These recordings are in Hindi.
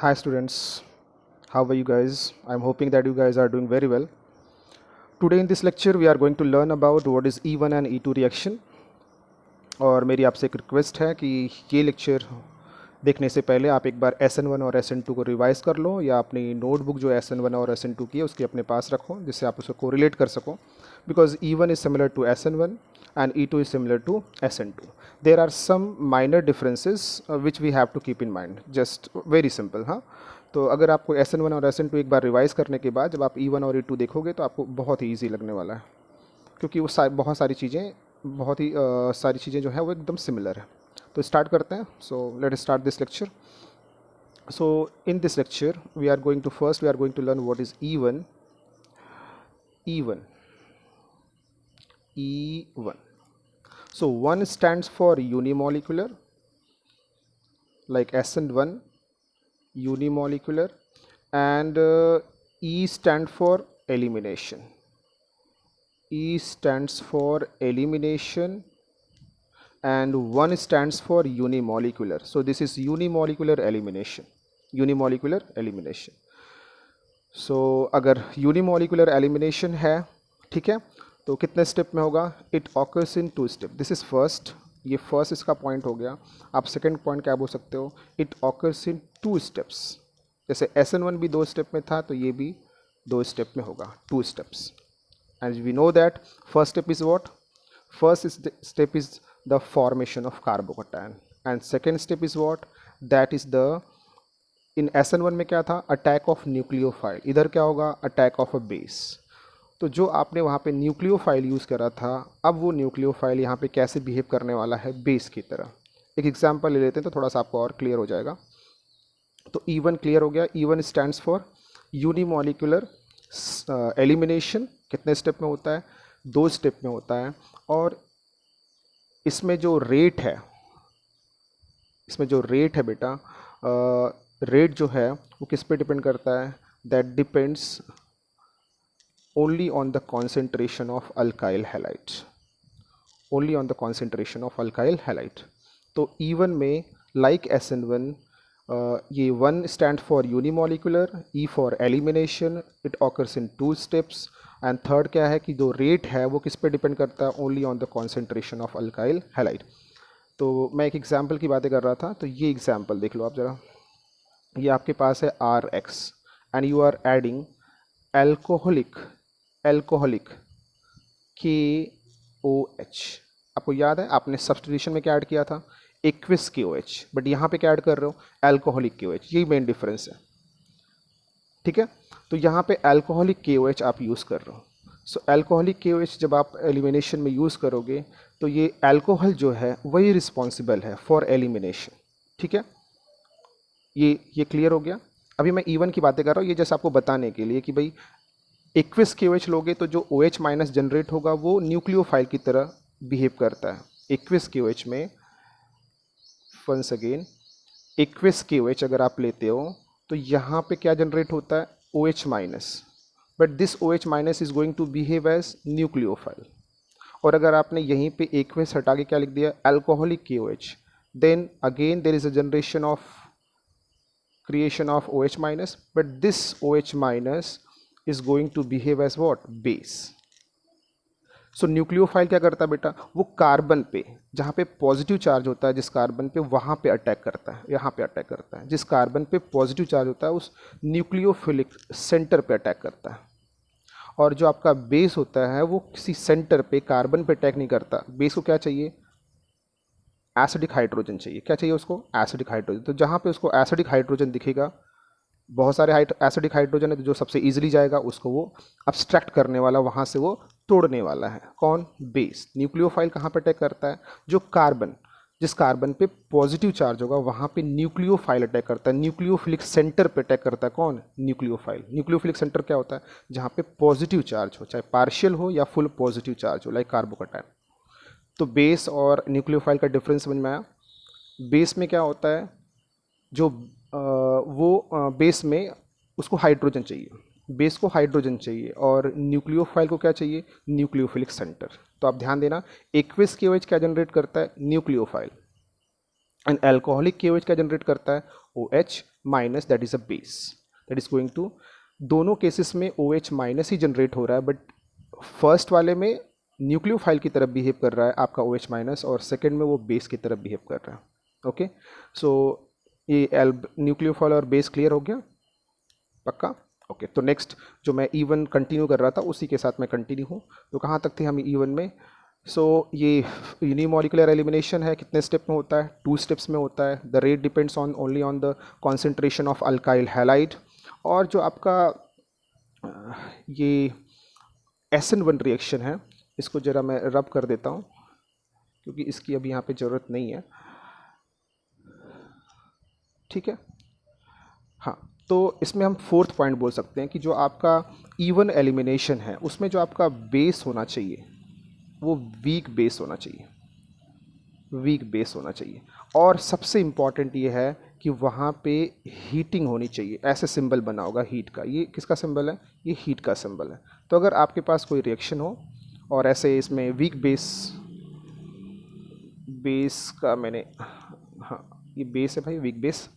Hi students, how are you guys? I'm hoping that you guys are doing very well. Today in this lecture we are going to learn about what is E1 and E2 reaction और मेरी आपसे एक रिक्वेस्ट है कि ये लेक्चर देखने से पहले आप एक बार SN1 और SN2 को रिवाइज कर लो या अपनी नोटबुक जो SN1 और SN2 की है उसकी अपने पास रखो जिससे आप उसको कोरिलेट कर सको because E1 is similar to SN1 and E2 is similar to SN2. There are some minor differences which we have to keep in mind. Just very simple, हाँ. तो अगर आपको SN1 और SN2 एक बार रिवाइज करने के बाद जब आप E1 और E2 देखोगे तो आपको बहुत ही ईजी लगने वाला है क्योंकि वो बहुत सारी चीज़ें जो है वो एकदम सिमिलर है. तो स्टार्ट करते हैं. So let start this lecture. So in this lecture we are going to learn what is E1. E1. So 1 stands for unimolecular like SN1 unimolecular and E stands for elimination. E stands for elimination and 1 stands for unimolecular. So this is unimolecular elimination. Unimolecular elimination. So अगर unimolecular elimination है, ठीक है, तो कितने स्टेप में होगा? It occurs in 2 step. This is first. ये फर्स्ट इसका पॉइंट हो गया. आप सेकंड पॉइंट क्या बोल सकते हो? It occurs in 2 steps. जैसे SN1 भी 2 स्टेप में था तो ये भी 2 स्टेप में होगा. 2 steps. And we know that first step is what? First step is the formation of carbocation and second step is what? That is the in SN1 में क्या था? Attack of nucleophile. इधर क्या होगा? Attack of a base. तो जो आपने वहाँ पे न्यूक्लियोफाइल यूज़ करा था, अब वो न्यूक्लियोफाइल यहाँ पे कैसे बिहेव करने वाला है? बेस की तरह. एक एग्जांपल ले लेते हैं तो थोड़ा सा आपको और क्लियर हो जाएगा. तो E1 क्लियर हो गया. E1 stands for unimolecular elimination. कितने स्टेप में होता है? 2 स्टेप में होता है. और इसमें जो रेट है बेटा, रेट जो है वो किस पे डिपेंड करता है? That depends only on the concentration of alkyl halide. Only on the concentration of alkyl halide. तो E1 में like SN1 ये 1 stand for unimolecular, E for elimination, it occurs in 2 steps and third क्या है कि जो रेट है वो किस पे डिपेंड करता है? only on the concentration of alkyl halide. तो मैं एक एग्जाम्पल की बातें कर रहा था. तो ये एग्जाम्पल देख लो आप ज़रा. ये आपके पास है RX and you are adding alcoholic KOH. आपको याद है आपने सब्स्टिट्यूशन में क्या ऐड किया था? Aqueous KOH. बट यहाँ पे क्या ऐड कर रहे हो? Alcoholic KOH. यही मेन डिफरेंस है. ठीक है. तो यहाँ पे अल्कोहलिक KOH आप यूज़ कर रहे हो. सो अल्कोहलिक KOH जब आप एलिमिनेशन में यूज़ करोगे तो ये अल्कोहल जो है वही रिस्पॉन्सिबल है फॉर एलिमिनेशन. ठीक है. ये क्लियर हो गया. अभी मैं E1 की बातें कर रहा हूँ. ये जैसे आपको बताने के लिए कि भाई एक्विस KOH लोगे तो जो OH माइनस जनरेट होगा वो न्यूक्लियोफाइल की तरह बिहेव करता है. एक्विस KOH में वंस अगेन एक्विस KOH अगर आप लेते हो तो यहाँ पे क्या जनरेट होता है? OH minus. But this OH minus is going to behave as nucleophile. और अगर आपने यहीं पे एक्विस हटा के क्या लिख दिया? Alcoholic KOH. Then again there is a generation of creation of OH minus, but this OH minus is going to behave as what? Base. So nucleophile क्या करता है बेटा? वो कार्बन पे जहाँ पे पॉजिटिव चार्ज होता है, जिस कार्बन पे, वहाँ पे अटैक करता है. यहाँ पे अटैक करता है. जिस कार्बन पे पॉजिटिव चार्ज होता है उस न्यूक्लियोफिलिक सेंटर पे अटैक करता है. और जो आपका बेस होता है वो किसी सेंटर पे, कार्बन पे अटैक नहीं करता. बेस को क्या चाहिए? एसिडिक हाइड्रोजन चाहिए. क्या चाहिए उसको? Acidic hydrogen. तो जहाँ पे उसको एसिडिक हाइड्रोजन दिखेगा, बहुत सारे एसिडिक हाइड्रोजन है तो जो सबसे इजीली जाएगा उसको वो अब्स्ट्रैक्ट करने वाला, वहाँ से वो तोड़ने वाला है. कौन? बेस. न्यूक्लियोफाइल कहाँ पे अटैक करता है? जो कार्बन, जिस कार्बन पे पॉजिटिव चार्ज होगा वहाँ पे न्यूक्लियोफाइल अटैक करता है. न्यूक्लियोफिलिक सेंटर पे अटैक करता है. कौन? न्यूक्लियोफाइल. न्यूक्लियोफिलिक सेंटर क्या होता है? जहाँ पे पॉजिटिव चार्ज हो, चाहे पार्शियल हो या फुल पॉजिटिव चार्ज हो, लाइक कार्बोकैटायन. तो बेस और न्यूक्लियोफाइल का डिफरेंस समझ में आया. बेस में क्या होता है? जो बेस में उसको हाइड्रोजन चाहिए, बेस को हाइड्रोजन चाहिए, और न्यूक्लियोफाइल को क्या चाहिए? Nucleophilic centre. तो आप ध्यान देना, एक्विस KOH क्या जनरेट करता है? न्यूक्लियोफाइल. एंड एल्कोहलिक KOH क्या जनरेट करता है, OH minus, that is a base, that is going to, दोनों केसेस में OH माइनस ही जनरेट हो रहा है, बट फर्स्ट वाले में न्यूक्लियोफाइल की तरफ बिहेव कर रहा है आपका OH माइनस, और सेकेंड में वो बेस की तरफ बिहेव कर रहा है. ओके, सो ये न्यूक्लियोफाइल और बेस क्लियर हो गया, पक्का. ओके, तो नेक्स्ट जो मैं E1 कंटिन्यू कर रहा था उसी के साथ मैं कंटिन्यू हूँ. तो कहाँ तक थे हम E1 में. सो ये यूनिमोलिकुलर एलिमिनेशन है, कितने स्टेप में होता है, 2 स्टेप्स में होता है. The rate depends on only on the concentration of alkyl halide. और जो आपका ये SN1 रिएक्शन है, इसको ज़रा मैं रब कर देता हूँ क्योंकि इसकी अभी यहाँ पे ज़रूरत नहीं है. ठीक है, हाँ. तो इसमें हम 4th पॉइंट बोल सकते हैं कि जो आपका E1 एलिमिनेशन है उसमें जो आपका बेस होना चाहिए वो वीक बेस होना चाहिए, वीक बेस होना चाहिए. और सबसे इम्पॉर्टेंट ये है कि वहाँ पे हीटिंग होनी चाहिए. ऐसे सिंबल बना होगा हीट का, ये किसका सिंबल है, ये हीट का सिंबल है. तो अगर आपके पास कोई रिएक्शन हो और ऐसे इसमें वीक बेस, बेस का मैंने, हाँ ये बेस है भाई, वीक बेस.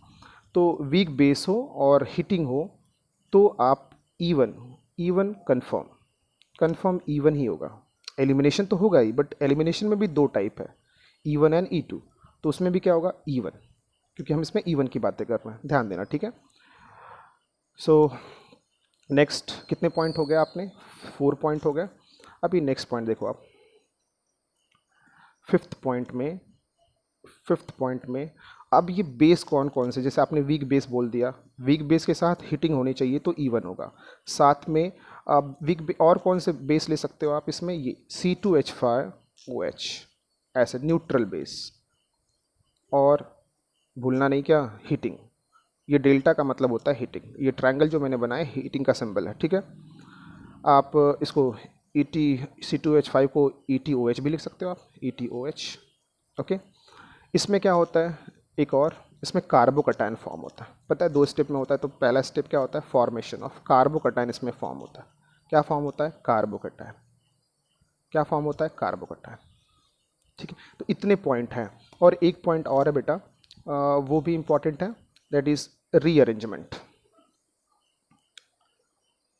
तो वीक बेस हो और हीटिंग हो तो आप E1 कंफर्म E1 ही होगा. एलिमिनेशन तो होगा ही, बट एलिमिनेशन में भी 2 टाइप है, E1 एंड E2. तो उसमें भी क्या होगा, E1, क्योंकि हम इसमें E1 की बातें कर रहे हैं, ध्यान देना. ठीक है, सो नेक्स्ट कितने पॉइंट हो गए आपने, 4 पॉइंट हो गए. अभी नेक्स्ट पॉइंट देखो आप, फिफ्थ पॉइंट में अब ये बेस कौन कौन से, जैसे आपने वीक बेस बोल दिया, वीक बेस के साथ हीटिंग होनी चाहिए तो E1 होगा. साथ में अब और कौन से बेस ले सकते हो आप इसमें, ये C2H5OH ऐसे न्यूट्रल बेस. और भूलना नहीं क्या, हीटिंग. ये डेल्टा का मतलब होता है हीटिंग. ये ट्रायंगल जो मैंने बनाया हीटिंग का सिंबल है. ठीक है, आप इसको C2H5 को ETOH भी लिख सकते हो आप, ETOH. ओके, इसमें क्या होता है, एक और इसमें कार्बोकटायन फॉर्म होता है. पता है 2 स्टेप में होता है. तो पहला स्टेप क्या होता है, फॉर्मेशन ऑफ कार्बोकटायन इसमें फॉर्म होता है. क्या फॉर्म होता है, कार्बोकटायन. क्या फॉर्म होता है, कार्बोकटायन. ठीक है, तो इतने पॉइंट हैं. और एक पॉइंट और है बेटा, वो भी इम्पॉर्टेंट है, that is rearrangement.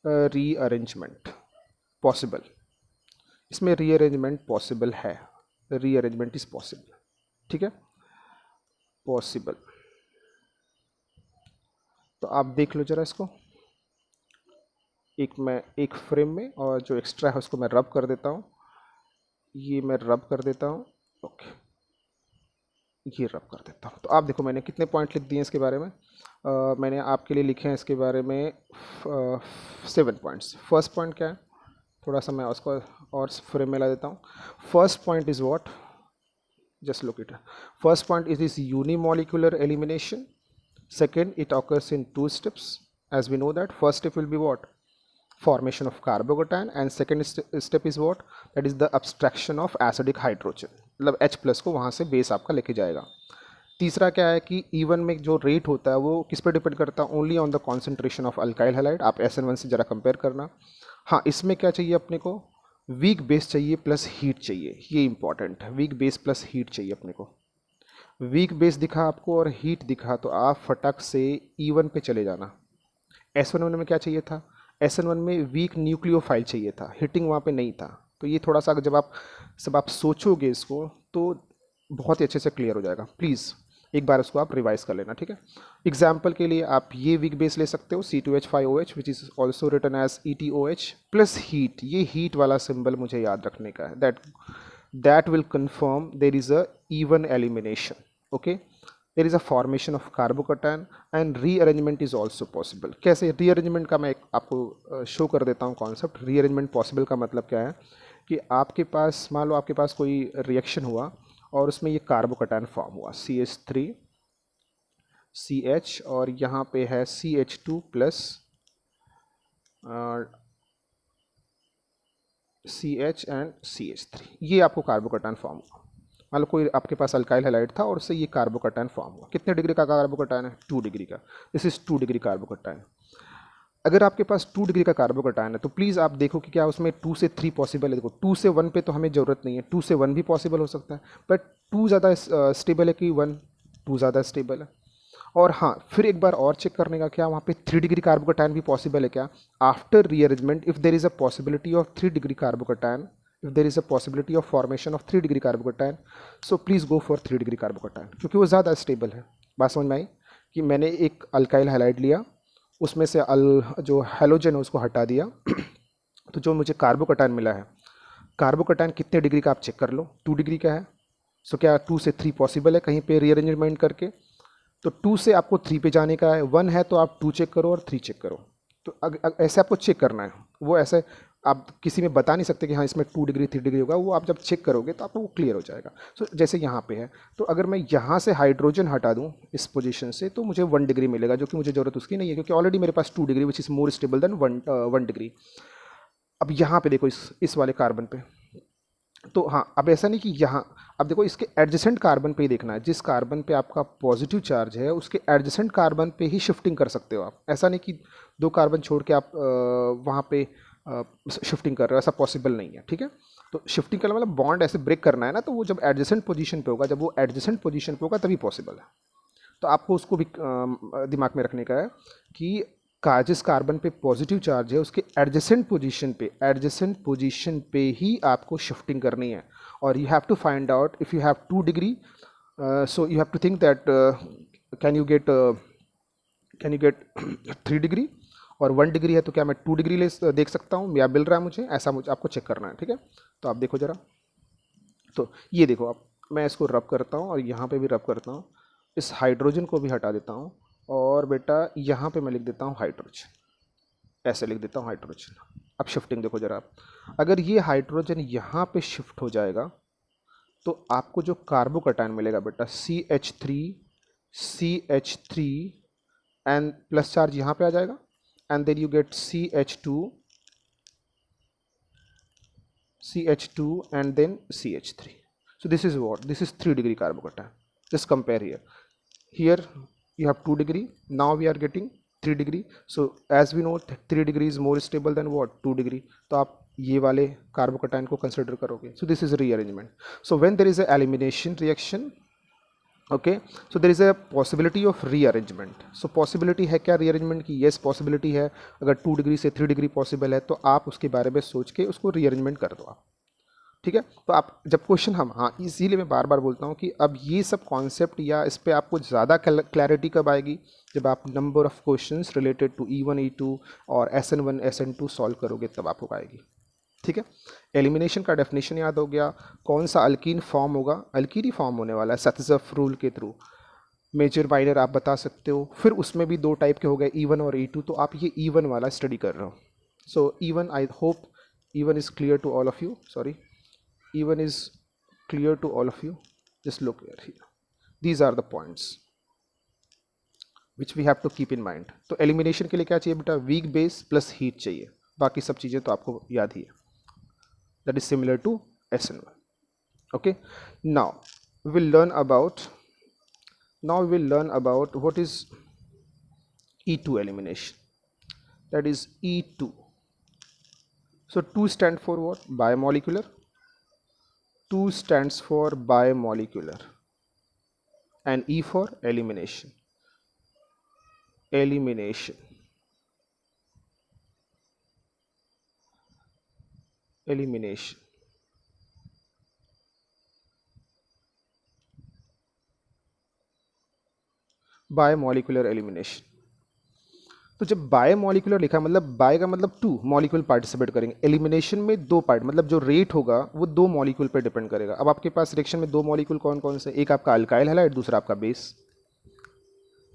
Rearrangement possible, इसमें रीअरेंजमेंट पॉसिबल है, रीअरेंजमेंट इज पॉसिबल. ठीक है, पॉसिबल. तो आप देख लो जरा इसको, एक फ्रेम में, और जो एक्स्ट्रा है उसको मैं रब कर देता हूँ. ये मैं रब कर देता हूँ. ओके, ये रब कर देता हूँ. तो आप देखो मैंने कितने पॉइंट लिख दिए इसके बारे में. मैंने आपके लिए लिखे हैं इसके बारे में 7 पॉइंट्स. फर्स्ट पॉइंट क्या है, थोड़ा सा मैं उसको और फ्रेम में ला देता हूँ. First point is what, just look it. First point is this unimolecular elimination. Second, it occurs in 2 steps. As we know that first step will be what, formation of carbocation, and second step is what, that is the abstraction of acidic hydrogen. मतलब H प्लस को वहाँ से बेस आपका लेके जाएगा. तीसरा क्या है कि E1 में जो रेट होता है वो किस पर डिपेंड करता है, only on the concentration of alkyl halide. आप SN1 से ज़रा कंपेयर करना. हाँ, इसमें क्या चाहिए अपने को, वीक बेस चाहिए प्लस हीट चाहिए. ये इंपॉर्टेंट है, वीक बेस प्लस हीट चाहिए अपने को. वीक बेस दिखा आपको और हीट दिखा तो आप फटक से E1 पे चले जाना. SN1 में क्या चाहिए था, SN1 में वीक न्यूक्लियोफाइल चाहिए था, हीटिंग वहाँ पे नहीं था. तो ये थोड़ा सा जब आप सोचोगे इसको तो बहुत ही अच्छे से क्लियर हो जाएगा. प्लीज़ एक बार उसको आप रिवाइज कर लेना. ठीक है, एग्जाम्पल के लिए आप ये वीक बेस ले सकते हो, C2H5OH which is also written as ETOH plus heat. ये हीट वाला सिंबल मुझे याद रखने का है, that will confirm there is a E1 elimination. Okay, there is a formation of carbocation and rearrangement is also possible. कैसे रीअरेंजमेंट का मैं आपको शो कर देता हूँ कॉन्सेप्ट. रीअरेंजमेंट पॉसिबल का मतलब क्या है कि आपके पास, मान लो आपके पास कोई रिएक्शन हुआ और उसमें ये कार्बोकटायन फॉर्म हुआ, CH3CH, और यहाँ पे है CH2 plus CH and CH3. ये आपको कार्बोकटायन फॉर्म हुआ. मान लो कोई आपके पास अल्काइल हैलाइड था और उससे ये कार्बोकटायन फॉर्म हुआ. कितने डिग्री का कार्बोकटायन है, 2 डिग्री का. This is 2 degree carbocation. अगर आपके पास 2 डिग्री का कार्बोकटायन है तो प्लीज़ आप देखो कि क्या उसमें 2 से 3 पॉसिबल है. देखो 2 से 1 पे तो हमें ज़रूरत नहीं है, 2 से 1 भी पॉसिबल हो सकता है, बट 2 ज़्यादा स्टेबल है कि 1. 2 ज़्यादा स्टेबल है। और हाँ, फिर एक बार और चेक करने का क्या, वहाँ पे 3 डिग्री कार्बोकैटायन भी पॉसिबल है क्या? After rearrangement if there is a possibility of 3 degree carbocation, if there is a possibility of formation of 3 degree carbocation, so please go for 3 degree carbocation, क्योंकि वो ज़्यादा स्टेबल है। बात समझ में आई कि मैंने एक अल्काइल हैलाइड लिया, उसमें से जो हैलोजन है उसको हटा दिया तो जो मुझे कार्बोकैटायन मिला है, कार्बोकैटायन कितने डिग्री का आप चेक कर लो, 2 डिग्री का है। सो क्या 2 से 3 पॉसिबल है कहीं पे रीअरेंजमेंट करके? तो 2 से आपको 3 पे जाने का है, 1 है तो आप 2 चेक करो और 3 चेक करो। तो ऐसे आपको चेक करना है, वो ऐसे आप किसी में बता नहीं सकते कि हाँ इसमें 2 डिग्री 3 डिग्री होगा, वो आप जब चेक करोगे तो आपको वो क्लियर हो जाएगा। सो जैसे यहाँ पे है, तो अगर मैं यहाँ से हाइड्रोजन हटा दूँ इस पोजीशन से, तो मुझे 1 डिग्री मिलेगा, जो कि मुझे ज़रूरत उसकी नहीं है, क्योंकि ऑलरेडी मेरे पास 2 degree which is more stable then 1 degree. अब यहाँ पे देखो इस वाले कार्बन पे, तो हाँ, अब ऐसा नहीं कि यहाँ, अब देखो इसके एडजेसेंट कार्बन पे ही देखना है, जिस कार्बन पे आपका पॉजिटिव चार्ज है उसके एडजेसेंट कार्बन पे ही शिफ्टिंग कर सकते हो आप। ऐसा नहीं कि 2 कार्बन छोड़ के आप वहाँ पे शिफ्टिंग कर रहे हो, ऐसा पॉसिबल नहीं है। ठीक है, तो शिफ्टिंग करना मतलब बॉन्ड ऐसे ब्रेक करना है ना, तो वो जब एडजेसेंट पोजीशन पे होगा, जब वो एडजेसेंट पोजीशन पे होगा तभी पॉसिबल है। तो आपको उसको भी दिमाग में रखने का है कि जिस कार्बन पे पॉजिटिव चार्ज है उसके एडजेसेंट पोजीशन पे ही आपको शिफ्टिंग करनी है। और you have to find out if you have 2 degree, so you have to think that can you get 3 degree, और 1 डिग्री है तो क्या मैं 2 डिग्री देख सकता हूँ या मिल रहा है मुझे, ऐसा मुझे आपको चेक करना है। ठीक है, तो आप देखो ज़रा, तो ये देखो आप, मैं इसको रब करता हूँ और यहाँ पे भी रब करता हूँ, इस हाइड्रोजन को भी हटा देता हूँ, और बेटा यहाँ पे मैं लिख देता हूँ हाइड्रोजन, ऐसे लिख देता हूँ हाइड्रोजन। अब शिफ्टिंग देखो ज़रा आप, अगर ये हाइड्रोजन यहाँ पे शिफ्ट हो जाएगा तो आपको जो कार्बोकैटायन मिलेगा बेटा CH3 एंड प्लस चार्ज यहाँ पे आ जाएगा, and then you get CH2 and then CH3. So this is what? This is 3 degree carbocation. Just compare here. Here you have 2 degree. Now we are getting 3 degree. So as we know 3 degree is more stable than what? 2 degree. तो आप ये वाले कार्बोकैटायन को कंसिडर करोगे. So this is rearrangement. So when there is a elimination reaction, okay, so there is a possibility of rearrangement. So possibility है क्या रीअरेंजमेंट की? येस पॉसिबिलिटी है। अगर 2 डिग्री से 3 डिग्री पॉसिबल है तो आप उसके बारे में सोच के उसको रीअरेंजमेंट कर दो आप। ठीक है, तो आप जब क्वेश्चन हम, हाँ इसीलिए मैं बार बार बोलता हूँ कि अब ये सब कॉन्सेप्ट या इस पर आपको ज़्यादा क्लैरिटी कब आएगी, जब आप number of questions related to E1 E2 और SN1 SN2 सॉल्व करोगे, तब आपको आएगी। ठीक है, एलिमिनेशन का डेफिनेशन याद हो गया, कौन सा अल्कीन फॉर्म होगा, अल्कीन ही फॉर्म होने वाला है सतजफ रूल के थ्रू, मेजर माइनर आप बता सकते हो। फिर उसमें भी 2 टाइप के हो गए, E1 और E2, तो आप ये E1 वाला स्टडी कर रहे हो। So E1, I hope E1 is clear to all of you, sorry E1 is clear to all of you, just look here, these are the points which we have to keep in mind. तो एलिमिनेशन के लिए क्या चाहिए बेटा? वीक बेस प्लस हीट चाहिए, बाकी सब चीज़ें तो आपको याद ही है, that is similar to SN1. Okay, now we will learn about what is E2 elimination, that is E2. So 2 stand for what? Biomolecular. 2 stands for biomolecular and E for elimination. Biomolecular elimination. तो जब बायोमोलिकुलर लिखा मतलब बाय का मतलब 2 मॉलिक्यूल पार्टिसिपेट करेंगे, एलिमिनेशन में 2 पार्ट, मतलब जो रेट होगा वो 2 मॉलिक्यूल पर डिपेंड करेगा। अब आपके पास रिएक्शन में 2 मॉलिक्यूल कौन कौन से? एक आपका अल्काइल हैलाइड, दूसरा आपका बेस।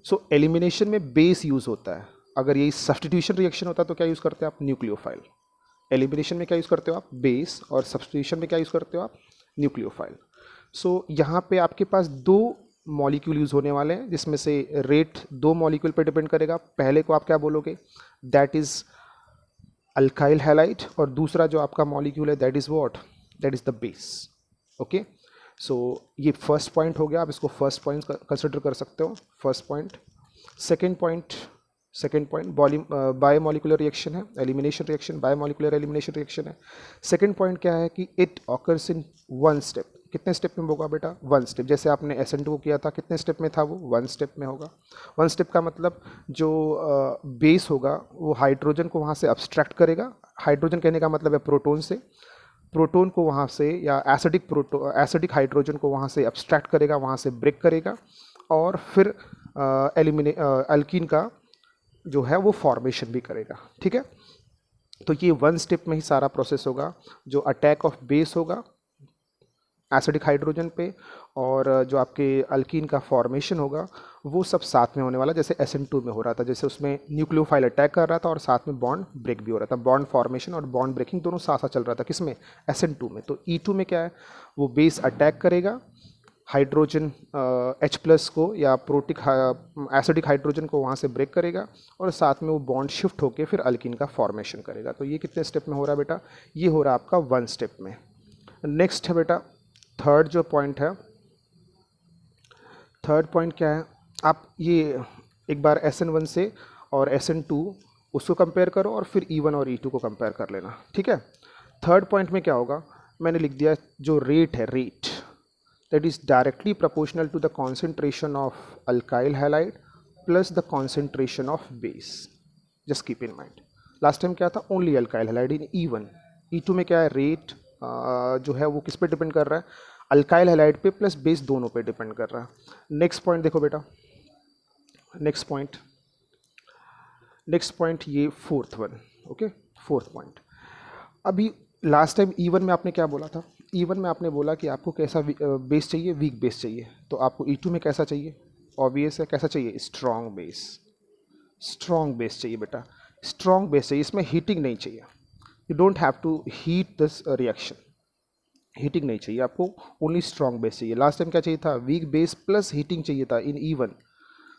सो एलिमिनेशन में बेस यूज़ होता है। अगर ये सब्स्टिट्यूशन रिएक्शन होता है तो क्या यूज़ करते हो आप? न्यूक्लियोफाइल। एलिमिनेशन में क्या यूज़ करते हो आप? बेस। और सब्स्टिट्यूशन में क्या यूज़ करते हो आप? न्यूक्लियोफाइल। सो यहाँ पे आपके पास 2 मॉलिक्यूल यूज़ होने वाले हैं, जिसमें से रेट 2 मॉलिक्यूल पर डिपेंड करेगा। पहले को आप क्या बोलोगे? दैट इज़ अल्काइल हैलाइड, और दूसरा जो आपका मॉलिक्यूल है that is what? That is the base. Okay, so ये फर्स्ट पॉइंट हो गया, आप इसको फर्स्ट पॉइंट कंसिडर कर सकते हो, first point. Second point bimolecular reaction है, elimination reaction, bimolecular elimination reaction है। सेकेंड पॉइंट क्या है कि इट ऑकर्स इन 1 स्टेप। कितने स्टेप में होगा बेटा? 1 स्टेप। जैसे आपने SN2 को किया था, कितने स्टेप में था वो? 1 स्टेप में होगा। 1 स्टेप का मतलब जो बेस होगा वो हाइड्रोजन को वहाँ से अब्स्ट्रैक्ट करेगा। हाइड्रोजन कहने का मतलब है प्रोटॉन से, प्रोटॉन को वहाँ से, या एसिडिक हाइड्रोजन को वहाँ से अब्स्ट्रैक्ट करेगा, वहाँ से ब्रेक करेगा, और फिर अल्कीन का जो है वो फॉर्मेशन भी करेगा। ठीक है, तो ये 1 स्टेप में ही सारा प्रोसेस होगा। जो अटैक ऑफ बेस होगा एसिडिक हाइड्रोजन पे, और जो आपके अल्कीन का फॉर्मेशन होगा वो सब साथ में होने वाला, जैसे SN2 में हो रहा था। जैसे उसमें न्यूक्लियोफाइल अटैक कर रहा था और साथ में बॉन्ड ब्रेक भी हो रहा था। बॉन्ड फॉर्मेशन और बॉन्ड ब्रेकिंग दोनों साथ साथ चल रहा था। किसमें? SN2 में। तो E2 में क्या है, वो बेस अटैक करेगा हाइड्रोजन H+ को, या प्रोटिक एसिडिक हाइड्रोजन को, वहाँ से ब्रेक करेगा, और साथ में वो बॉन्ड शिफ्ट होकर फिर अल्कीन का फॉर्मेशन करेगा। तो ये कितने स्टेप में हो रहा है बेटा? ये हो रहा है आपका 1 स्टेप में। नेक्स्ट है बेटा थर्ड जो पॉइंट है, थर्ड पॉइंट क्या है? आप ये एक बार SN1 से और SN2 उसको कंपेयर करो, और फिर E1 और E2 को कंपेयर कर लेना। ठीक है, थर्ड पॉइंट में क्या होगा, मैंने लिख दिया जो रेट है, rate that is directly proportional to the concentration of alkyl halide plus the concentration of base. Just keep in mind, last time क्या था? ओनली अल्काइल हैलाइड इन E1। E2 में क्या है? रेट जो है वो किस पे डिपेंड कर रहा है? अल्काइल हैलाइड पे प्लस बेस दोनों पे डिपेंड कर रहा है। नेक्स्ट पॉइंट देखो बेटा, नेक्स्ट पॉइंट ये fourth one. Okay, fourth point. अभी लास्ट टाइम E1 में आपने क्या बोला था? E1 में आपने बोला कि आपको कैसा बेस चाहिए? वीक बेस चाहिए। तो आपको E2 में कैसा चाहिए? ऑब्वियस है, कैसा चाहिए? Strong base. स्ट्रॉन्ग बेस चाहिए बेटा, स्ट्रॉन्ग बेस चाहिए। इसमें हीटिंग नहीं चाहिए। You don't have to heat this reaction, heating नहीं चाहिए आपको, ओनली स्ट्रॉन्ग बेस चाहिए। लास्ट टाइम क्या चाहिए था? वीक बेस प्लस हीटिंग चाहिए था इन E1।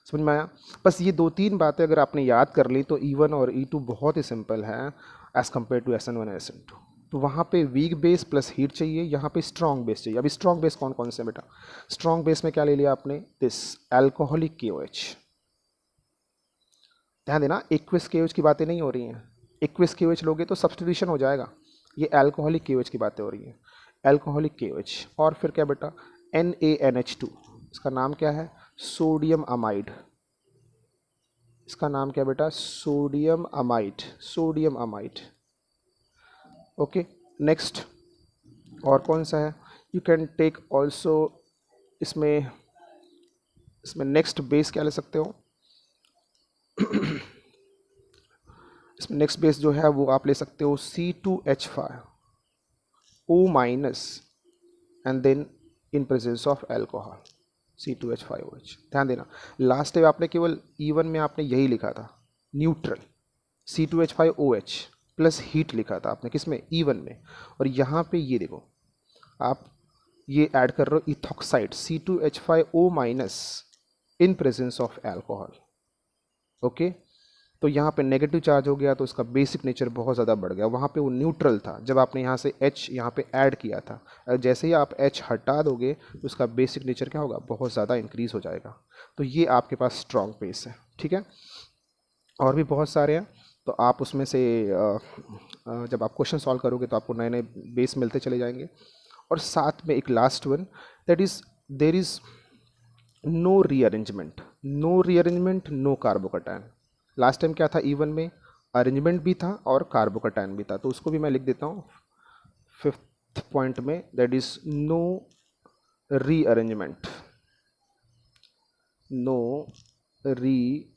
समझ में आया? बस ये 2-3 बातें अगर आपने याद कर ली तो E1 और E2 बहुत ही सिंपल है एज़ कम्पेयर टू SN1 और SN2। तो वहाँ पे वीक बेस प्लस हीट चाहिए, यहाँ पे स्ट्रॉन्ग बेस चाहिए। अभी स्ट्रॉन्ग बेस कौन कौन से बेटा? स्ट्रॉन्ग बेस में क्या ले लिया आपने? This alcoholic KOH। ध्यान देना, एक्विस KOH की बातें नहीं हो रही हैं। एक्विस KOH लोगे तो सब्स्टिट्यूशन हो जाएगा। ये एल्कोहलिक KOH की बातें हो रही हैं, एल्कोहलिक KOH। और फिर क्या बेटा? NaNH2। इसका नाम क्या है? Sodium amide. इसका नाम क्या बेटा? Sodium amide, sodium amide. Okay, next और कौन सा है? यू कैन टेक ऑल्सो, इसमें नेक्स्ट बेस क्या ले सकते हो? इसमें नेक्स्ट बेस जो है वो आप ले सकते हो C2H5O- and then in presence of alcohol C2H5OH। ध्यान देना, लास्ट टाइम आपने केवल E1 में आपने यही लिखा था, न्यूट्रल C2H5OH प्लस हीट लिखा था आपने, किस में? E1 में। और यहाँ पे ये देखो, आप ये ऐड कर रहे हो ethoxide C2H5O- in presence of alcohol. Okay, तो यहाँ पे नेगेटिव चार्ज हो गया तो उसका बेसिक नेचर बहुत ज़्यादा बढ़ गया। वहाँ पे वो न्यूट्रल था, जब आपने यहाँ से H यहाँ पे ऐड किया था। जैसे ही आप H हटा दोगे तो उसका बेसिक नेचर क्या होगा? बहुत ज़्यादा इंक्रीज़ हो जाएगा। तो ये आपके पास स्ट्रॉन्ग बेस है। ठीक है, और भी बहुत सारे हैं, तो आप उसमें से जब आप क्वेश्चन सॉल्व करोगे तो आपको नए नए बेस मिलते चले जाएंगे। और साथ में एक last one, that is there is no rearrangement, no carbocation. Last time क्या था? E1 में अरेंजमेंट भी था और कार्बोकैटायन भी था, तो उसको भी मैं लिख देता हूँ 5th पॉइंट में, that is no rearrangement, no rearrangement,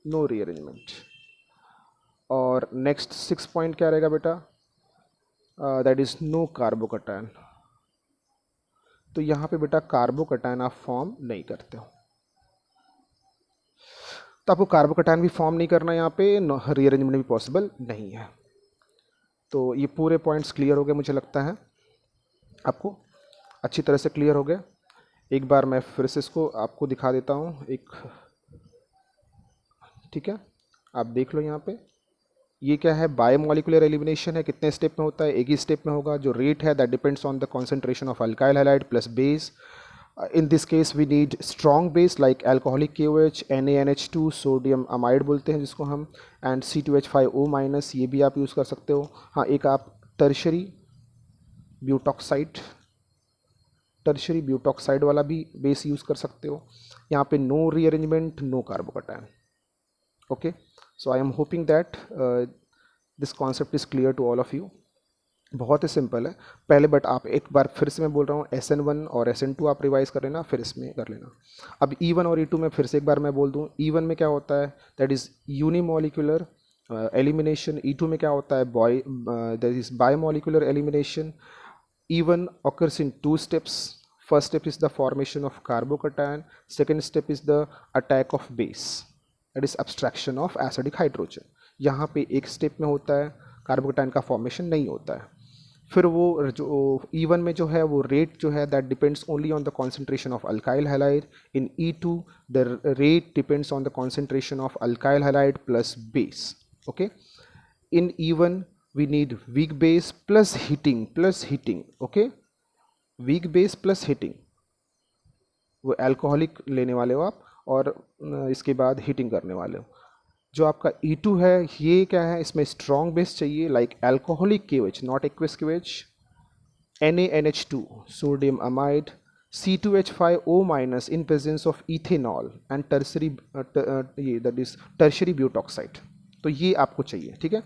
no rearrangement. और नेक्स्ट 6 पॉइंट क्या रहेगा बेटा? That is no carbocation. तो यहाँ पे बेटा कार्बोकैटायन आप फॉर्म नहीं करते हो, तो आपको कार्बोकैटायन भी फॉर्म नहीं करना, यहाँ पे रीअरेंजमेंट भी पॉसिबल नहीं है। तो ये पूरे पॉइंट्स क्लियर हो गए, मुझे लगता है आपको अच्छी तरह से क्लियर हो गए। एक बार मैं फिर से इसको आपको दिखा देता हूँ एक, ठीक है, आप देख लो यहाँ पे। ये क्या है? बायोमोलिकुलर एलिमिनेशन है। कितने स्टेप में होता है? एक ही स्टेप में होगा। जो रेट है that depends on the concentration of alkyl halide plus base. In this case we need strong base like alcoholic KOH, NaNH2, sodium amide बोलते हैं जिसको हम, एंड C2H5O-, ये भी आप यूज़ कर सकते हो। हाँ, एक आप टर्शरी ब्यूटॉक्साइड, टर्शरी ब्यूटॉक्साइड वाला भी बेस यूज़ कर सकते हो। यहाँ पे no rearrangement, no carbocation. Okay, so I am hoping that this concept is clear to all of you. बहुत ही सिंपल है पहले, बट आप एक बार फिर से मैं बोल रहा हूँ, SN1 और SN2 आप रिवाइज कर लेना, फिर इसमें कर लेना। अब E1 और E2 में फिर से एक बार मैं बोल दूँ, E1 में क्या होता है, that is unimolecular elimination. E2 में क्या होता है, that is biomolecular elimination. E1 occurs in two steps. First step is the formation of carbocation. Second step is the attack of base. That is abstraction of acidic hydrogen. यहाँ पे एक स्टेप में होता है, कार्बोकैटायन का फॉर्मेशन नहीं होता है। फिर वो जो E1 में जो है वो रेट जो है that depends only on the concentration of alkyl halide. In E2 the rate depends on the concentration of alkyl halide plus base. Okay, in E1 we need weak base plus heating, okay, weak base plus heating, वो अल्कोहलिक लेने वाले हो आप, और इसके बाद हीटिंग करने वाले हो। जो आपका E2 है ये क्या है, इसमें स्ट्रॉन्ग बेस चाहिए, like alcoholic KOH, not aqueous KOH, NaNH2 sodium amide, C2H5O minus in presence of ethanol and tertiary ये दैट इज टर्शरी ब्यूटॉक्साइड। तो ये आपको चाहिए, ठीक है।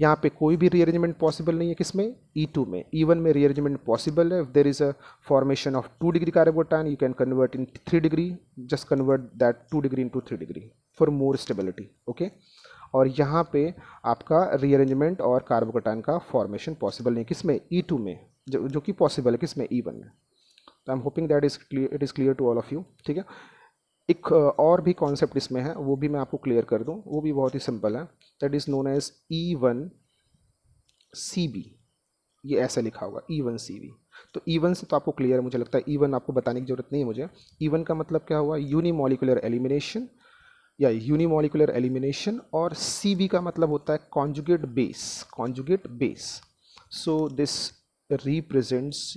यहाँ पे कोई भी रीअरेंजमेंट पॉसिबल नहीं है, किसमें, E2 में। E1 में रीअरेंजमेंट पॉसिबल है, if there is a formation of 2 degree carbocation you can convert in 3 degree, just convert that 2 degree into 3 degree for more stability. Okay, और यहाँ पे आपका रीअरेंजमेंट और कार्बोकैटायन का फॉर्मेशन पॉसिबल नहीं, किसमें, E2 में, जो कि पॉसिबल है किसमें, E1 में। तो I am hoping that it is clear to all of you, ठीक है। एक और भी कॉन्सेप्ट इसमें है, वो भी मैं आपको क्लियर कर दूं, वो भी बहुत ही सिंपल है, that is known as E1CB। ये ऐसे लिखा होगा E1CB। तो E1 से तो आपको क्लियर है, मुझे लगता है E1 आपको बताने की जरूरत नहीं है मुझे। E1 का मतलब क्या हुआ, यूनिमोलिकुलर एलिमिनेशन या यूनिमोलिकुलर एलिमिनेशन, और CB का मतलब होता है conjugate base, conjugate base. So this represents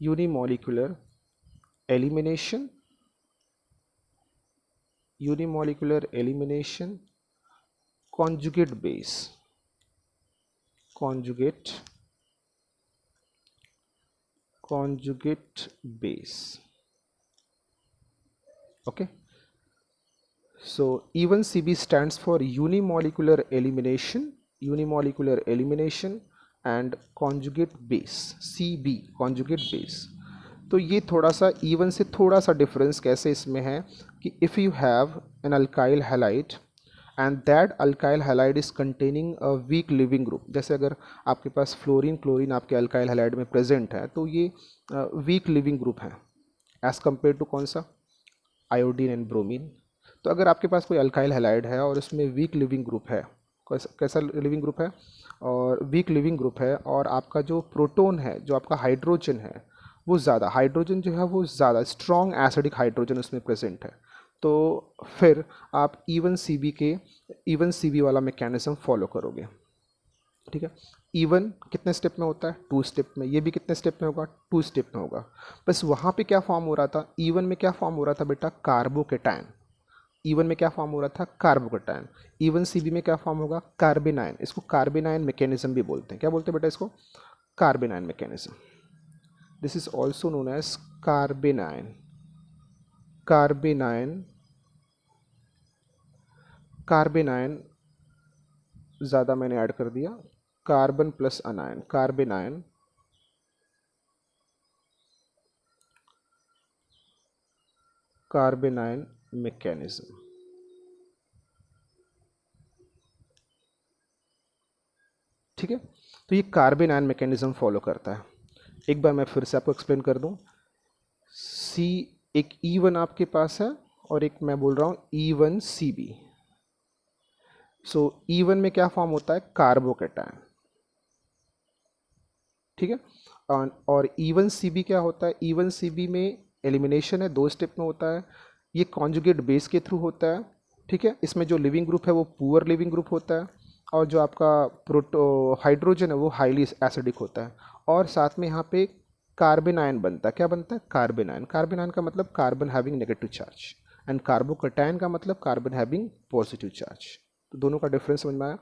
unimolecular elimination, conjugate base, conjugate base। okay, so E1CB stands for unimolecular elimination and conjugate base, CB conjugate base। तो ये थोड़ा सा E1 से थोड़ा सा डिफरेंस कैसे इसमें है कि if you have an alkyl halide and that alkyl halide is containing a weak leaving group, जैसे अगर आपके पास फ्लोरीन क्लोरीन आपके अल्काइल हैलाइड में प्रेजेंट है, तो ये वीक लिविंग ग्रुप है एज़ कम्पेयर टू कौन सा, आयोडीन एंड ब्रोमीन। तो अगर आपके पास कोई अल्काइल हैलाइड है और उसमें वीक लिविंग ग्रुप है, कैसा लिविंग ग्रुप है, और वीक लिविंग ग्रुप है, और आपका जो प्रोटोन है, जो आपका हाइड्रोजन है, वो ज़्यादा, हाइड्रोजन जो है वो ज़्यादा स्ट्रॉन्ग एसिडिक हाइड्रोजन उसमें प्रेजेंट है, तो फिर आप E1CB वाला मैकेनिज्म फॉलो करोगे, ठीक है। E1 कितने स्टेप में होता है, 2 स्टेप में। ये भी कितने स्टेप में होगा, 2 स्टेप में होगा। बस वहाँ पे क्या फॉर्म हो रहा था, E1 में क्या फॉर्म हो रहा था बेटा, कार्बोकैटायन। E1 में क्या फॉर्म हो रहा था, कार्बोकैटायन। E1CB में क्या फॉर्म होगा, कार्बेनायन। इसको कार्बेनायन मैकेनिज्म भी बोलते हैं, क्या बोलते हैं बेटा इसको, carbanion mechanism. This is also known as carbanion, carbanion ज़्यादा मैंने ऐड कर दिया, carbon plus anion, carbanion, carbanion mechanism, ठीक है। तो ये कार्बेनायन मैकेनिज्म फॉलो करता है। एक बार मैं फिर से आपको एक्सप्लेन कर दूं, सी एक E1 आपके पास है और एक मैं बोल रहा हूँ E1CB। सो E1 में क्या फॉर्म होता है, कार्बोकैटायन, ठीक है। और E1CB क्या होता है, E1CB में एलिमिनेशन है, 2 स्टेप में होता है, ये कॉन्जुगेट बेस के थ्रू होता है, ठीक है। इसमें जो लिविंग ग्रुप है वो पुअर लिविंग ग्रुप होता है, और जो आपका हाइड्रोजन है वो हाईली एसिडिक होता है, और साथ में यहाँ पे कार्बेनायन बनता है, क्या बनता है, कार्बेनायन। कार्बेनायन का मतलब carbon having negative charge, and carbocation का मतलब कार्बन हैविंग पॉजिटिव चार्ज। तो दोनों का डिफरेंस समझ में आया।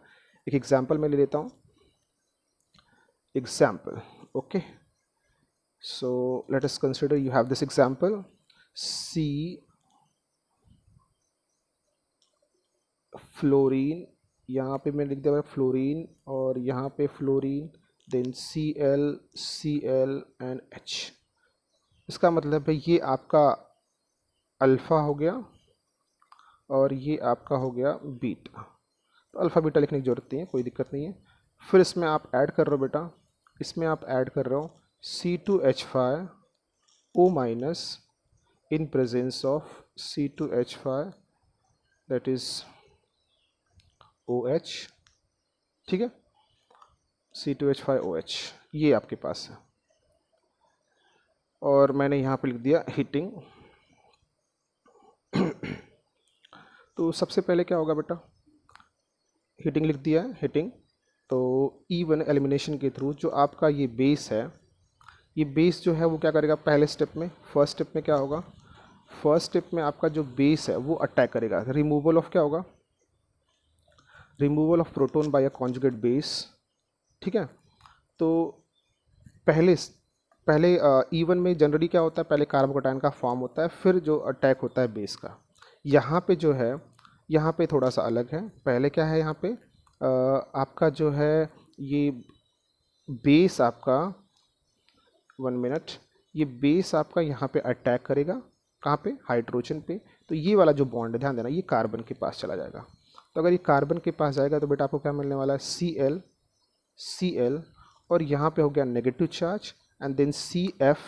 एक एग्जाम्पल मैं ले लेता हूँ, example, okay. So let us consider you have this example C fluorine, यहाँ पे मैं लिख दिया फ्लोरीन और यहाँ पे fluorine, then Cl and H। इसका मतलब है ये आपका अल्फ़ा हो गया और ये आपका हो गया बीटा। तो अल्फ़ा बीटा लिखने की जरूरत नहीं है, कोई दिक्कत नहीं है। फिर इसमें आप ऐड कर रहे हो बेटा, इसमें आप ऐड कर रहे हो C2H5O minus in presence of C2H5 that is OH, ठीक है, C2H5OH ये आपके पास है। और मैंने यहाँ पे लिख दिया हीटिंग। तो सबसे पहले क्या होगा बेटा, हीटिंग लिख दिया है, हीटिंग। तो E1 एलिमिनेशन के थ्रू जो आपका ये बेस है, ये बेस जो है वो क्या करेगा पहले स्टेप में, फर्स्ट स्टेप में क्या होगा, फर्स्ट स्टेप में आपका जो बेस है वो अटैक करेगा, रिमूवल ऑफ क्या होगा, removal of proton by a conjugate base, ठीक है। तो पहले E1 में जनरली क्या होता है, पहले कार्बोकैटायन का फॉर्म होता है, फिर जो अटैक होता है बेस का। यहाँ पे जो है, यहाँ पे थोड़ा सा अलग है। पहले क्या है यहाँ पे आपका जो है ये बेस आपका, 1 मिनट, ये बेस आपका यहाँ पे अटैक करेगा, कहाँ पे, हाइड्रोजन पे। तो ये वाला जो बॉन्ड है ध्यान देना, ये कार्बन के पास चला जाएगा। तो अगर ये कार्बन के पास जाएगा तो बेटा आपको क्या मिलने वाला है, Cl, और यहाँ पे हो गया negative charge and then CF,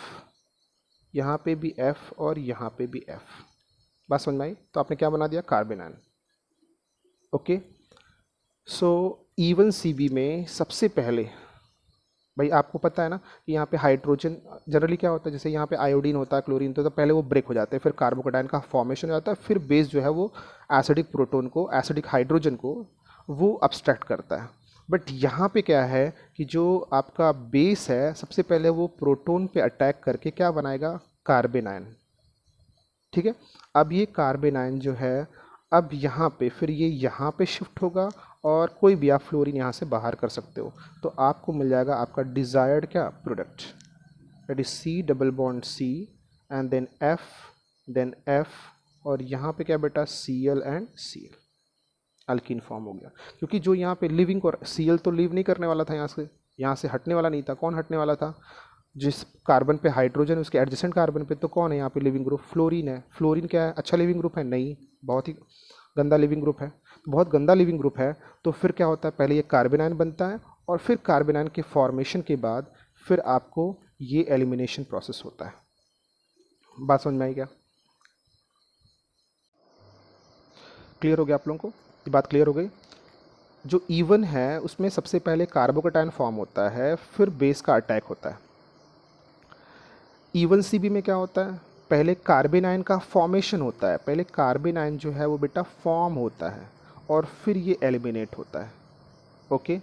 यहाँ पे भी F और यहाँ पे भी F। बात समझ में आई। तो आपने क्या बना दिया, कार्बन आयन, ओके। सो E1 CB में सबसे पहले भाई आपको पता है ना कि यहाँ पे हाइड्रोजन जनरली क्या होता है, जैसे यहाँ पे आयोडीन होता है, क्लोरीन, तो पहले वो ब्रेक हो जाते हैं, फिर कार्बोकैटायन का फॉर्मेशन हो जाता है, फिर बेस जो है वो एसिडिक प्रोटोन को, एसिडिक हाइड्रोजन को वो अब्स्ट्रैक्ट करता है। बट यहाँ पे क्या है कि जो आपका बेस है सबसे पहले वो प्रोटोन पे अटैक करके क्या बनाएगा, कार्बन आयन, ठीक है। अब ये कार्बन आयन जो है अब यहाँ पे फिर ये यहाँ पे शिफ्ट होगा और कोई भी आप फ्लोरीन यहाँ से बाहर कर सकते हो, तो आपको मिल जाएगा आपका डिज़ायर्ड क्या product, that is C double bond C and then F और यहाँ पे क्या बेटा Cl and Cl, alkene form हो गया। क्योंकि जो यहाँ पे लिविंग और Cl तो लिव नहीं करने वाला था, यहाँ से हटने वाला नहीं था। कौन हटने वाला था, जिस कार्बन पे हाइड्रोजन उसके एडजेसेंट कार्बन पे, तो कौन है यहाँ पे लिविंग ग्रुप, फ्लोरीन है। फ्लोरीन क्या है, अच्छा लिविंग ग्रुप है, नहीं, बहुत ही गंदा लिविंग ग्रुप है। बहुत गंदा लिविंग ग्रुप है तो फिर क्या होता है, पहले ये कार्बन आयन बनता है और फिर कार्बन आयन के फॉर्मेशन के बाद फिर आपको ये एलिमिनेशन प्रोसेस होता है। बात समझ में आई क्या, क्लियर हो गया आप लोगों को, ये बात क्लियर हो गई। जो E1 है उसमें सबसे पहले कार्बोकैटायन फॉर्म होता है, फिर बेस का अटैक होता है। E1 CB में क्या होता है, पहले कार्बन आयन का फॉर्मेशन होता है, पहले कार्बन आयन जो है वो बेटा फॉर्म होता है और फिर ये एलिमिनेट होता है, ओके।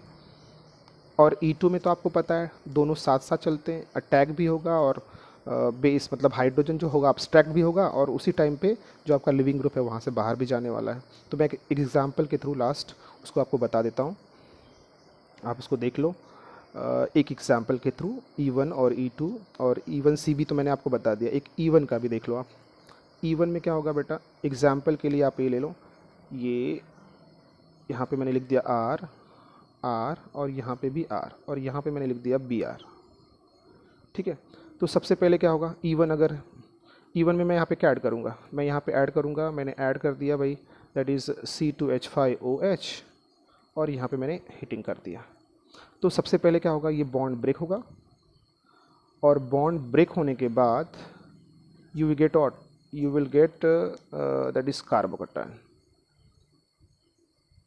और E2 में तो आपको पता है दोनों साथ साथ चलते हैं, अटैक भी होगा और बेस मतलब हाइड्रोजन जो होगा अब्स्ट्रैक्ट भी होगा, और उसी टाइम पे जो आपका लिविंग ग्रुप है वहाँ से बाहर भी जाने वाला है। तो मैं एक एग्जांपल के थ्रू लास्ट उसको आपको बता देता हूँ, आप उसको देख लो। एक एग्जांपल के थ्रू E1 और E2 और E1 CB तो मैंने आपको बता दिया, एक E1 का भी देख लो आप। E1 में क्या होगा बेटा, एग्जांपल के लिए आप ये ले लो, ये यहाँ पे मैंने लिख दिया R और यहाँ पे भी R और यहाँ पे मैंने लिख दिया BR, ठीक है। तो सबसे पहले क्या होगा, E1 अगर E1 में मैं यहाँ पे क्या ऐड करूँगा, मैं यहाँ पे ऐड करूँगा, मैंने ऐड कर दिया भाई, दैट इज़ C2H5OH और यहाँ पे मैंने हीटिंग कर दिया। तो सबसे पहले क्या होगा, ये बॉन्ड ब्रेक होगा और बॉन्ड ब्रेक होने के बाद you will get that is carbocation,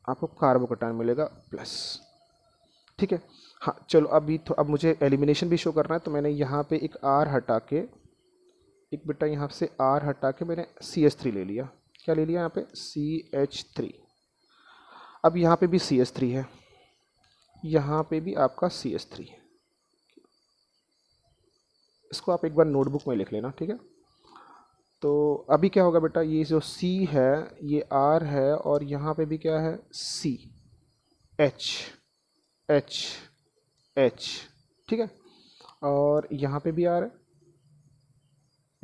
आपको कार्बोकैटायन मिलेगा प्लस, ठीक है। हाँ चलो अभी तो अब मुझे एलिमिनेशन भी शो करना है, तो मैंने यहाँ पे एक R हटा के, एक बेटा यहाँ से R हटा के मैंने CH3 ले लिया। क्या ले लिया यहाँ पे, CH3। अब यहाँ पे भी CH3 है, यहाँ पे भी आपका CH3 है। इसको आप एक बार नोटबुक में लिख लेना, ठीक है। तो अभी क्या होगा बेटा, ये जो C है ये R है और यहाँ पे भी क्या है C, H, H, H, ठीक है, और यहाँ पे भी R है,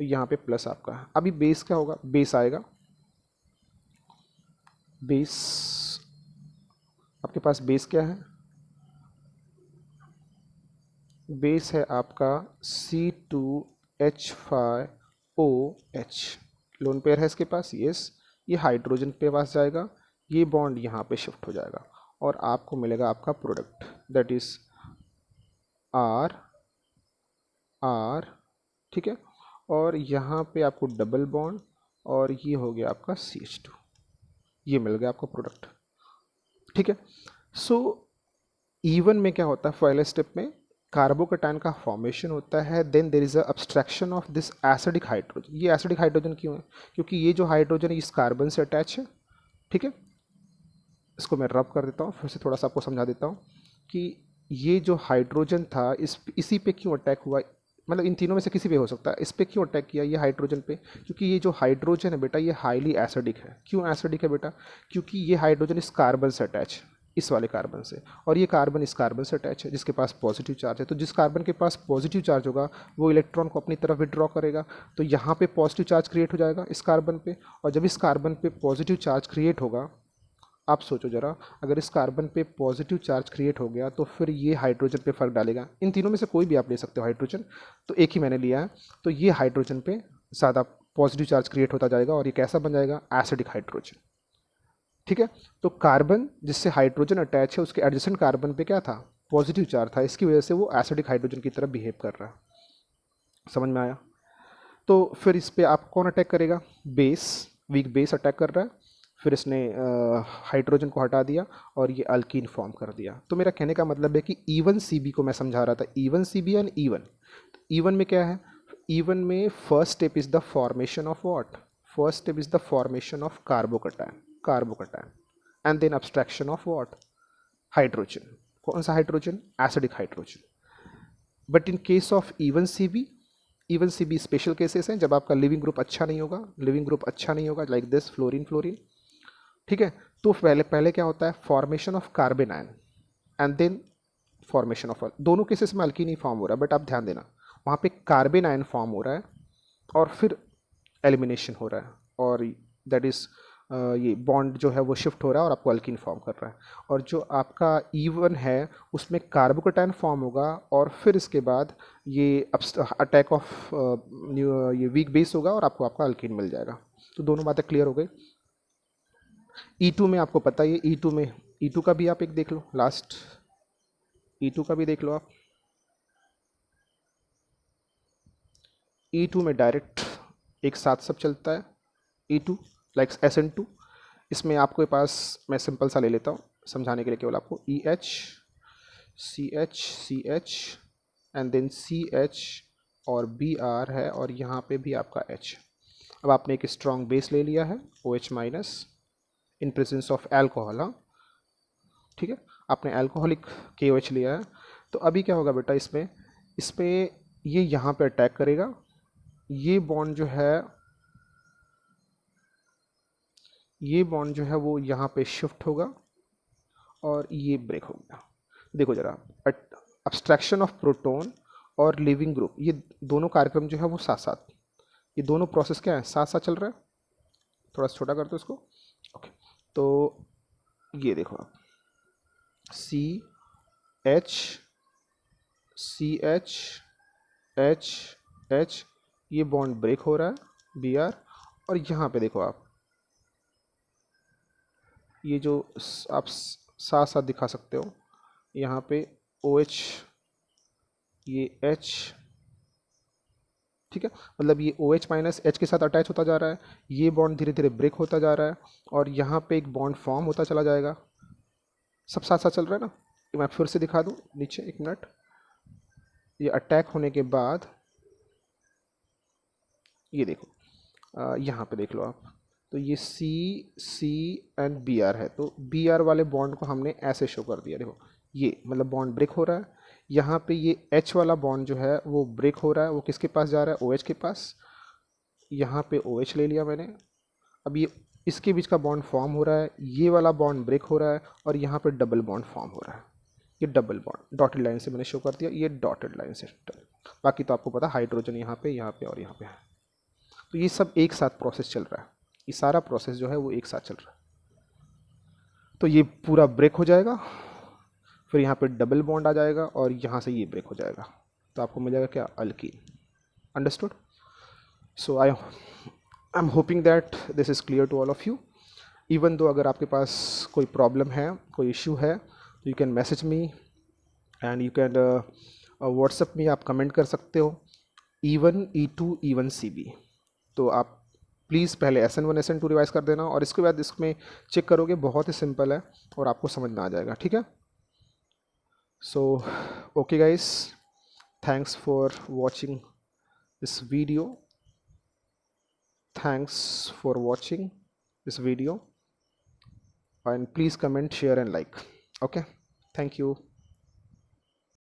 तो यहाँ पे प्लस आपका है। अभी बेस क्या होगा, बेस आएगा, बेस आपके पास बेस क्या है, बेस है आपका C2H5OH, लोन पेयर है इसके पास, यस, ये हाइड्रोजन पे पास जाएगा, ये बॉन्ड यहाँ पे शिफ्ट हो जाएगा और आपको मिलेगा आपका product, that is R R, ठीक है, और यहाँ पे आपको डबल बॉन्ड और ये हो गया आपका CH2, ये मिल गया आपको प्रोडक्ट, ठीक है। सो E1 में क्या होता है, पहले स्टेप में कार्बोकेटाइन का फॉर्मेशन होता है, then there is a abstraction of this acidic hydrogen. ये एसिडिक हाइड्रोजन क्यों है, क्योंकि ये जो हाइड्रोजन है इस कार्बन से अटैच है, ठीक है। इसको मैं रब कर देता हूँ, फिर से थोड़ा सा आपको समझा देता हूँ कि ये जो हाइड्रोजन था इसी पे क्यों अटैक हुआ, मतलब इन तीनों में से किसी पे हो सकता है, इस पे क्यों अटैक किया ये हाइड्रोजन पे, क्योंकि ये जो हाइड्रोजन है बेटा ये हाईली एसिडिक है। क्यों एसिडिक है बेटा, क्योंकि ये हाइड्रोजन इस कार्बन से अटैच है, इस वाले कार्बन से, और ये कार्बन इस कार्बन से अटैच है जिसके पास पॉजिटिव चार्ज है। तो जिस कार्बन के पास पॉजिटिव चार्ज होगा वो इलेक्ट्रॉन को अपनी तरफ विड्रॉ करेगा, तो यहाँ पे पॉजिटिव चार्ज क्रिएट हो जाएगा इस कार्बन पे, और जब इस कार्बन पे पॉजिटिव चार्ज क्रिएट होगा, आप सोचो जरा, अगर इस कार्बन पे पॉजिटिव चार्ज क्रिएट हो गया तो फिर ये हाइड्रोजन पे फर्क डालेगा। इन तीनों में से कोई भी आप ले सकते हो हाइड्रोजन, तो एक ही मैंने लिया है, तो ये हाइड्रोजन पे ज़्यादा पॉजिटिव चार्ज क्रिएट होता जाएगा और ये कैसा बन जाएगा, एसिडिक हाइड्रोजन, ठीक है। तो कार्बन जिससे हाइड्रोजन अटैच है उसके एडजेसेंट कार्बन पे क्या था, पॉजिटिव चार्ज था, इसकी वजह से वो एसिडिक हाइड्रोजन की तरफ बिहेव कर रहा है। समझ में आया। तो फिर इस पे आप कौन अटैक करेगा, बेस, वीक बेस अटैक कर रहा है, फिर इसने हाइड्रोजन को हटा दिया और ये अल्कीन फॉर्म कर दिया। तो मेरा कहने का मतलब है कि E1CB को मैं समझा रहा था, E1CB एंड E1। E1 में क्या है, E1 में first step is the formation of what, first step is the formation of carbocation, carbocation, and then abstraction of what, hydrogen. कौन सा hydrogen, acidic hydrogen. But in case of E1CB special cases हैं जब आपका लिविंग ग्रुप अच्छा नहीं होगा, लिविंग ग्रुप अच्छा नहीं होगा, लाइक दिस फ्लोरीन फ्लोरीन, ठीक है। तो पहले पहले क्या होता है, formation of carbanion and then formation of, दोनों केसेस में अल्कीन ही फॉर्म हो रहा है, बट आप ध्यान देना वहाँ पे कार्बन आयन फॉर्म हो रहा है और फिर एलिमिनेशन हो रहा है, और दैट इज़ ये बॉन्ड जो है वो शिफ्ट हो रहा है और आपको अल्कीन फॉर्म कर रहा है। और जो आपका E1 है उसमें कार्बोकेटाइन फॉर्म होगा और फिर इसके बाद ये अटैक ऑफ ये वीक बेस होगा और आपको आपका अल्कीन मिल जाएगा। तो दोनों बातें क्लियर हो गई। E2 में आपको पता है, E2 में, E2 का भी आप एक देख लो, लास्ट E2 का भी देख लो आप। E2 में डायरेक्ट एक साथ सब चलता है, E2 लाइक SN2। इसमें आपके पास मैं सिंपल सा ले लेता हूँ समझाने के लिए, केवल आपको EH CH CH and then CH और Br है और यहाँ पे भी आपका H। अब आपने एक स्ट्रॉन्ग बेस ले लिया है OH minus in presence of alcohol, हाँ ठीक है, आपने एल्कोहलिक KOH लिया है। तो अभी क्या होगा बेटा, इसमें ये यहाँ पे अटैक करेगा, ये बॉन्ड जो है, ये बॉन्ड जो है वो यहाँ पे शिफ्ट होगा और ये ब्रेक हो गया। देखो जरा, अब्स्ट्रैक्शन ऑफ प्रोटॉन और लिविंग ग्रुप, ये दोनों कार्यक्रम जो है वो साथ साथ, ये दोनों प्रोसेस क्या है, साथ साथ चल रहा है। थोड़ा सा छोटा कर दो इसको, ओके। तो ये देखो आप, CH CH H H, ये बॉन्ड ब्रेक हो रहा है Br, और यहाँ पे देखो आप, ये जो आप साथ साथ दिखा सकते हो, यहाँ पे OH, ये H, ठीक है, मतलब ये OH माइनस H के साथ अटैच होता जा रहा है, ये बॉन्ड धीरे धीरे ब्रेक होता जा रहा है और यहाँ पे एक बॉन्ड फॉर्म होता चला जाएगा। सब साथ साथ चल रहा है ना। मैं फिर से दिखा दूँ नीचे, एक मिनट, ये अटैक होने के बाद ये देखो, यहाँ पे देख लो आप, तो ये C एंड Br है, तो Br वाले बॉन्ड को हमने ऐसे शो कर दिया। देखो ये मतलब बॉन्ड ब्रेक हो रहा है, यहाँ पे ये H वाला बॉन्ड जो है वो ब्रेक हो रहा है, वो किसके पास जा रहा है, OH के पास। यहाँ पे OH ले लिया मैंने। अब ये इसके बीच का बॉन्ड फॉर्म हो रहा है, ये वाला बॉन्ड ब्रेक हो रहा है और यहाँ पे डबल बॉन्ड फॉर्म हो रहा है। ये डबल बॉन्ड डॉटेड लाइन से मैंने शो कर दिया, ये डॉटेड लाइन से। बाकी तो आपको पता हाइड्रोजन यहाँ पे और यहाँ पे है। तो ये सब एक साथ प्रोसेस चल रहा है, ये सारा प्रोसेस जो है वो एक साथ चल रहा है। तो ये पूरा ब्रेक हो जाएगा, फिर यहाँ पे डबल बॉन्ड आ जाएगा और यहाँ से ये ब्रेक हो जाएगा, तो आपको मिल जाएगा क्या, alkene. Understood? So I am hoping that this is clear to all of you. Even though अगर आपके पास कोई प्रॉब्लम है, कोई इश्यू है, तो you can message me and you can WhatsApp में आप कमेंट कर सकते हो, E1 E2 E1 CB। तो आप प्लीज़ पहले SN1 SN2 रिवाइज कर देना और इसके बाद इसमें चेक करोगे, बहुत ही सिंपल है और आपको समझ में आ जाएगा, ठीक है। So okay guys, thanks for watching this video, thanks for watching this video and please comment, share and like. Okay, thank you.